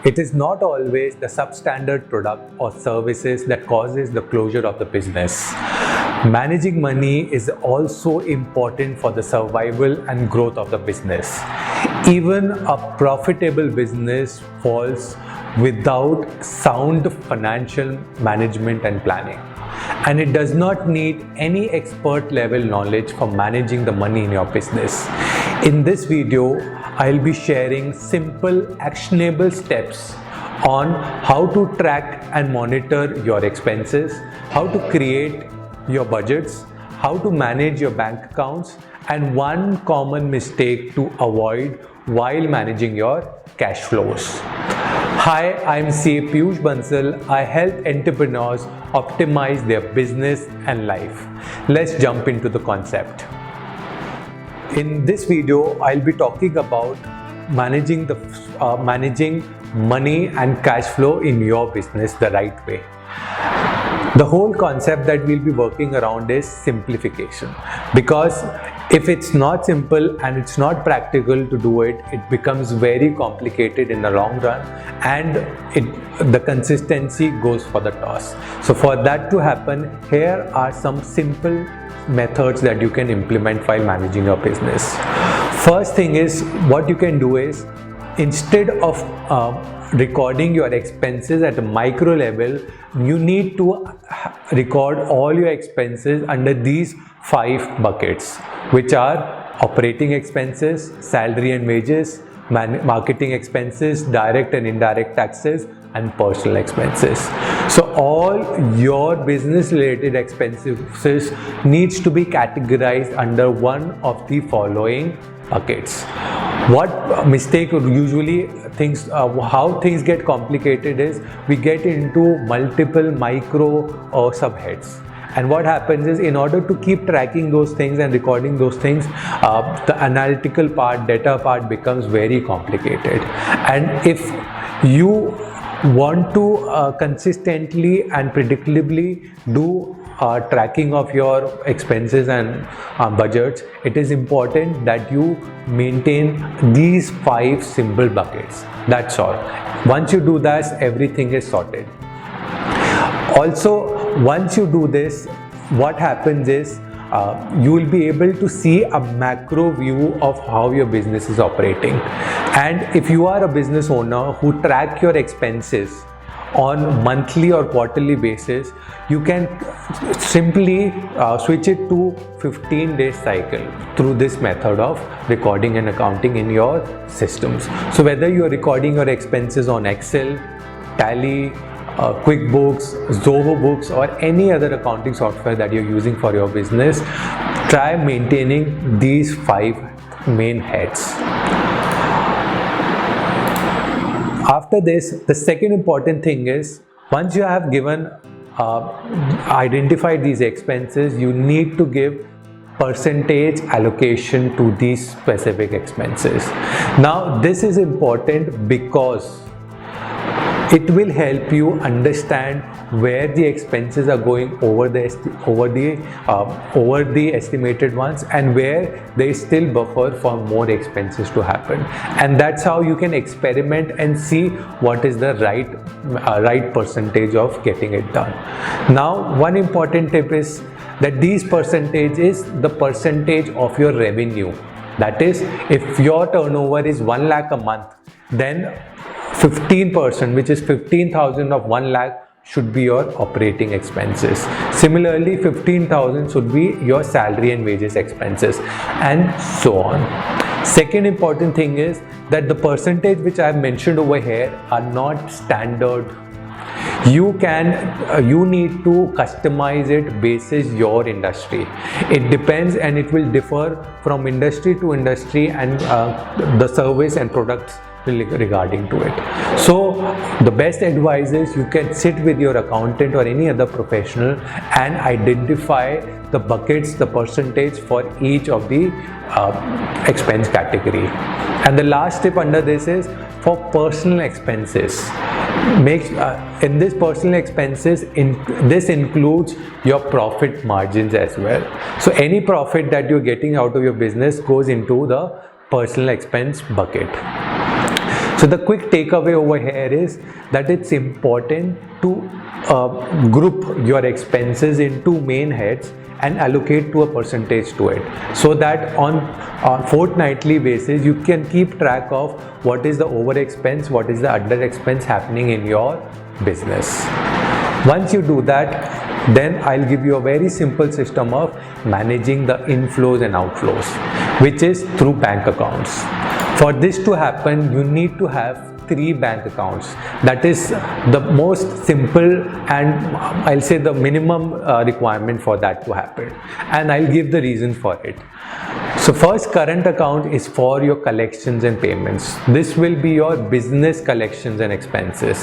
It is not always the substandard product or services that causes the closure of the business. Managing money is also important for the survival and growth of the business. Even a profitable business falls without sound financial management and planning. And it does not need any expert level knowledge for managing the money in your business. In this video, I'll be sharing simple actionable steps on how to track and monitor your expenses, how to create your budgets, how to manage your bank accounts, and one common mistake to avoid while managing your cash flows. Hi, I'm CA Piyush Bansal. I help entrepreneurs optimize their business and life. Let's jump into the concept. In this video, I'll be talking about managing money and cash flow in your business the right way. The whole concept that we'll be working around is simplification, because if it's not simple and it's not practical to do it, it becomes very complicated in the long run, and the consistency goes for the toss. So for that to happen, here are some simple methods that you can implement while managing your business. First thing is, what you can do is, instead of recording your expenses at a micro level, you need to record all your expenses under these 5 buckets, which are operating expenses, salary and wages, marketing expenses, direct and indirect taxes, and personal expenses. So all your business related expenses needs to be categorized under one of the following buckets. What mistake usually how things get complicated is, we get into multiple micro or subheads. And what happens is, in order to keep tracking those things and recording those things, the analytical part, data part becomes very complicated. And if you want to consistently and predictably do tracking of your expenses and budgets, it is important that you maintain these 5 simple buckets. That's all. Once you do that, everything is sorted. Also, once you do this, what happens is, you will be able to see a macro view of how your business is operating. And if you are a business owner who track your expenses on monthly or quarterly basis, you can simply switch it to 15-day cycle through this method of recording and accounting in your systems. So whether you are recording your expenses on Excel, Tally, QuickBooks, Zoho Books, or any other accounting software that you're using for your business, try maintaining these 5 main heads. After this, the second important thing is, once you have identified these expenses, you need to give percentage allocation to these specific expenses. Now, this is important because it will help you understand where the expenses are going over the estimated ones, and where there is still buffer for more expenses to happen. And that's how you can experiment and see what is the right percentage of getting it done. Now, one important tip is that these percentage is the percentage of your revenue. That is, if your turnover is 1 lakh a month, then 15%, which is 15,000 of 1 lakh, should be your operating expenses. Similarly, 15,000 should be your salary and wages expenses, and so on. Second important thing is that the percentage which I have mentioned over here are not standard. You need to customize it basis your industry. It depends, and it will differ from industry to industry, and the service and products regarding to it. So the best advice is, you can sit with your accountant or any other professional and identify the buckets, the percentage for each of the expense category. And the last tip under this is for personal expenses. In this personal expenses, this includes your profit margins as well. So any profit that you're getting out of your business goes into the personal expense bucket. So the quick takeaway over here is that it's important to group your expenses in two main heads and allocate to a percentage to it, so that on a fortnightly basis you can keep track of what is the over expense, what is the under expense happening in your business. Once you do that, then I'll give you a very simple system of managing the inflows and outflows, which is through bank accounts. For this to happen, you need to have 3 bank accounts. That is the most simple and I'll say the minimum requirement for that to happen, and I'll give the reason for it. So first, current account is for your collections and payments. This will be your business collections and expenses.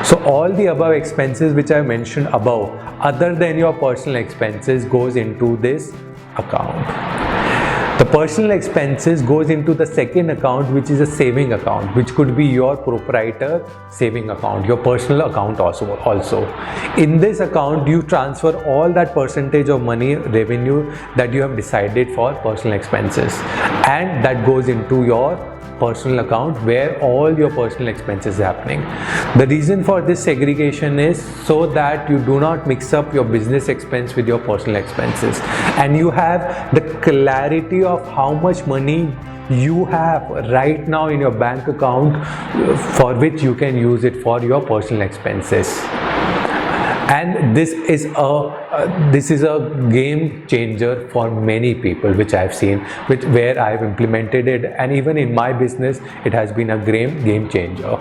So all the above expenses which I mentioned above, other than your personal expenses, goes into this account. The personal expenses goes into the second account, which is a saving account, which could be your proprietor saving account, your personal account also. In this account, you transfer all that percentage of money, revenue that you have decided for personal expenses, and that goes into your personal account where all your personal expenses are happening. The reason for this segregation is so that you do not mix up your business expense with your personal expenses, and you have the clarity of how much money you have right now in your bank account for which you can use it for your personal expenses. And this is a game changer for many people, which I've seen, where I've implemented it, and even in my business it has been a game changer.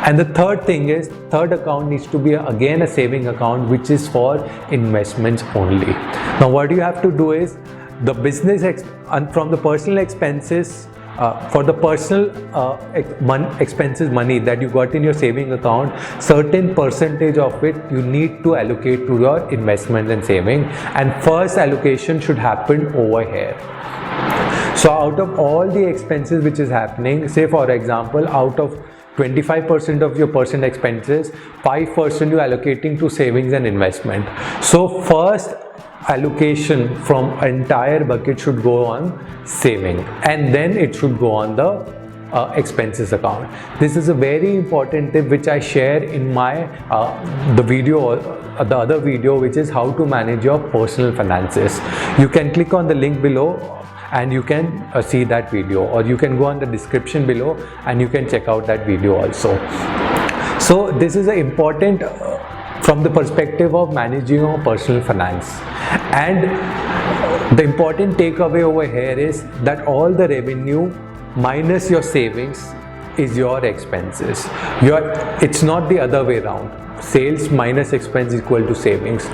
And the third thing is, third account needs to be again a saving account, which is for investments only. Now what you have to do is, the business from the personal expenses, for the personal expenses money that you got in your saving account, certain percentage of it you need to allocate to your investment and saving, and first allocation should happen over here. So out of all the expenses which is happening, say for example, out of 25% of your personal expenses, 5% you are allocating to savings and investment. So first allocation from entire bucket should go on saving, and then it should go on the expenses account. This is a very important tip which I share in my the other video, which is how to manage your personal finances. You can click on the link below and you can see that video, or you can go on the description below and you can check out that video also. So this is important from the perspective of managing your personal finance. And the important takeaway over here is that all the revenue minus your savings is your expenses. It's not the other way around. Sales minus expense equal to savings.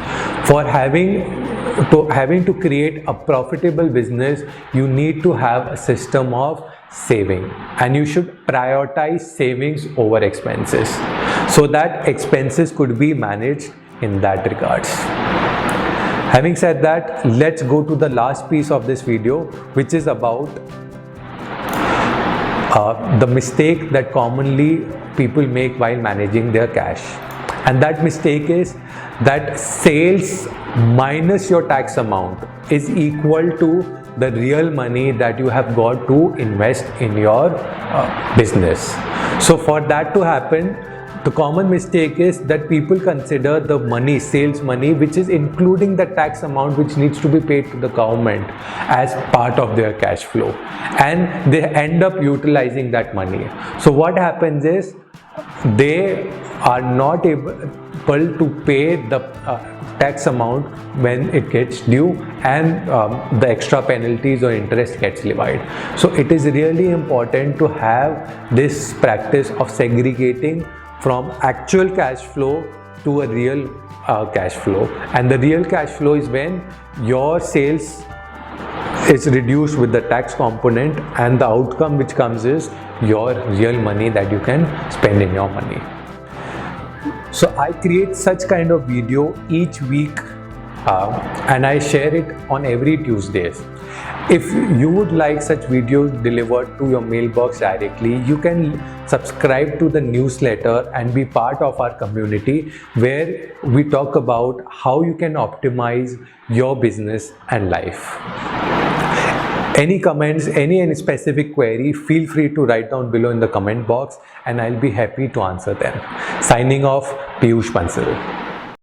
For having to create a profitable business, you need to have a system of saving, and you should prioritize savings over expenses, so that expenses could be managed in that regards. Having said that, let's go to the last piece of this video, which is about the mistake that commonly people make while managing their cash. And that mistake is that sales minus your tax amount is equal to the real money that you have got to invest in your business. So for that to happen, the common mistake is that people consider the money, sales money, which is including the tax amount which needs to be paid to the government, as part of their cash flow, and they end up utilizing that money. So what happens is, they are not able to pay the tax amount when it gets due, and the extra penalties or interest gets levied. So it is really important to have this practice of segregating from actual cash flow to a real cash flow. And the real cash flow is when your sales is reduced with the tax component, and the outcome which comes is your real money that you can spend in your money. So I create such kind of video each week, and I share it on every Tuesdays. If you would like such videos delivered to your mailbox directly, you can subscribe to the newsletter and be part of our community, where we talk about how you can optimize your business and life. Any comments, any specific query, feel free to write down below in the comment box and I'll be happy to answer them. Signing off, Piyush Bansal.